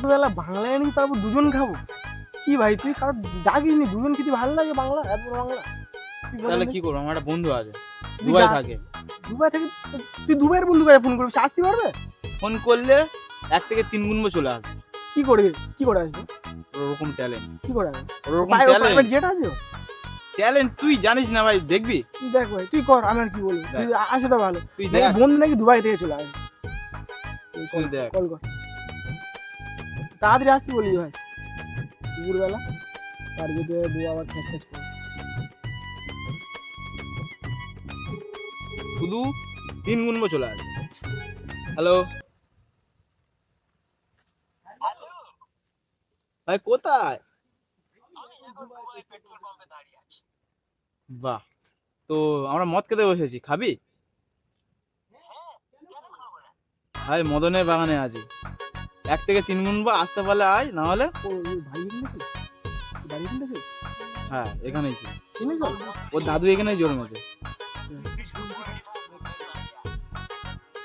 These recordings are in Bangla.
দুপুরবেলা বাংলায় নি, তারপর দুজন খাবো? কি ভাই তুই কারো ডাকিস নি? দুজন খেতে ভালো লাগে বাংলা, এত বড় বাংলা? তুই বল তাহলে দেখি। কি করবো? আমার একটা বন্ধু আছে, তুই দুবাই যা। থাকে। দুবাই থেকে? তুই দুবাইয়ের বন্ধু কাছে ফোন করবি, সে আসতে পারবে? ফোন করলে 1 থেকে 3 গুণ চলে আসবে। কি করে, কি করে আসবে? ওরকম ট্যালেন্ট, কি করে আসবে? ওরকম প্রাইভেট ট্যালেন্ট, জেট আছে ওর? ট্যালেন্ট তুই জানিস না ভাই, দেখবি। তুই দেখ ভাই, তুই কর, আমি আর কি বলবো। তুই দেখ। আসে তো ভালো। তুই নাকি দেখ, বন্ধু নাকি দুবাই থেকে চলে আসবে। তুই দেখ। কল কর, তাড়াতাড়ি আসতে বলি ভাই। দুপুরবেলা তার যদি বউ আবার খ্যাচ খ্যাচ করে। শুধু 3 গুণ চলে আসবে। হ্যালো ভাই, কোথায়? বাহ, তো আমরা মদ খেতে বসেছি, খাবি? ভাই মদনের বাগানে আছি, 1 থেকে 3 গুণ আসতে পারলে আয়, না হলে। ও ওই ভাই এখানে ছিল? বাড়ি এখানে ছিল? হ্যাঁ এখানেই ছিল, চিনি তো? ওর দাদু এখানেই জন্মেছে।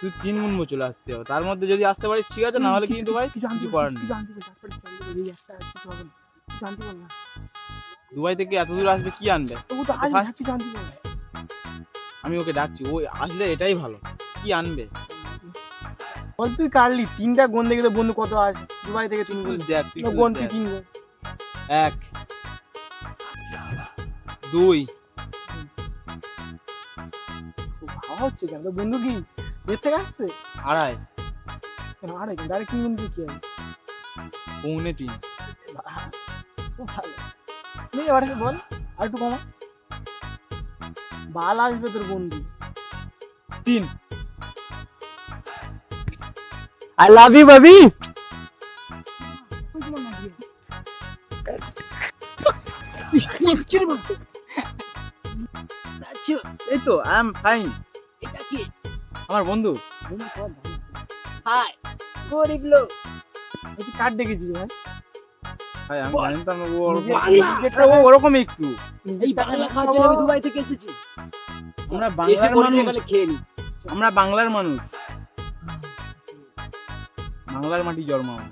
তুই 3 গুণ চলে আসতে হবে, তার মধ্যে যদি আসতে পারিস ঠিক আছে, না হলে কিন্তু ভাই কিছু করার নেই। কিছু জানতে পারছি, তারপরে চল এই একটা কিছু হবে না। কিছু জানতে পারলাম না। দুবাই থেকে এত দূর আসবে, কি আনবে? তবু তো আজ ফার্স্ট- কিছু জানতে পারলাম। আমি ওকে ডাকছি, ও আসলে এটাই ভালো। কি আনবে বল তুই কাটলি 3টা গোন দেখে তো বন্ধু কত আছে দুবাই থেকে? তুই 3 শুধু গোন দেখ, তুই শুধু গোন, তুই দেখ। 3 গোন। 1 2 ভাবা হচ্ছে কেন তোর বন্ধু কি এর থেকে আসছে? 2.5 কেন আরে ডাইরেক্ট 3 গোন দিয়ে কি হবে? 2.75 খুব ভালো। নে এবার এসে বল আর একটু কমা। বাল আসবে তোর বন্ধু। 3 আই লাভ ইউ বেবি। এই তো আই এম ফাইন। এটা কি? আমার বন্ধু। হাই গরিব লোক। তুই কাট দেখেছিস ভাই? ভাই আমি জানতাম না ও বাংলা। ও ওরকম একটু। এই বাংলা খাওয়ার জন্য আমি দুবাই থেকে এসেছি। আমরা এসে বাংলার পড়েছি মানুষ, এখানে খেয়ে নি। আমরা বাংলার মানুষ, বাংলার মাটি জন্ম আমার।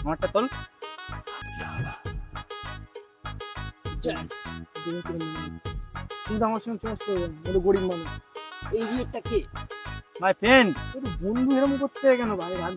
আমারটা তোল। কিন্তু আমার সঙ্গে চয়েস করে যাবে, আমি তো গরিব মানুষ। এই বিয়েটা কে? My friend. তোর বন্ধু এরকম করতে কেন ভাই? রাগ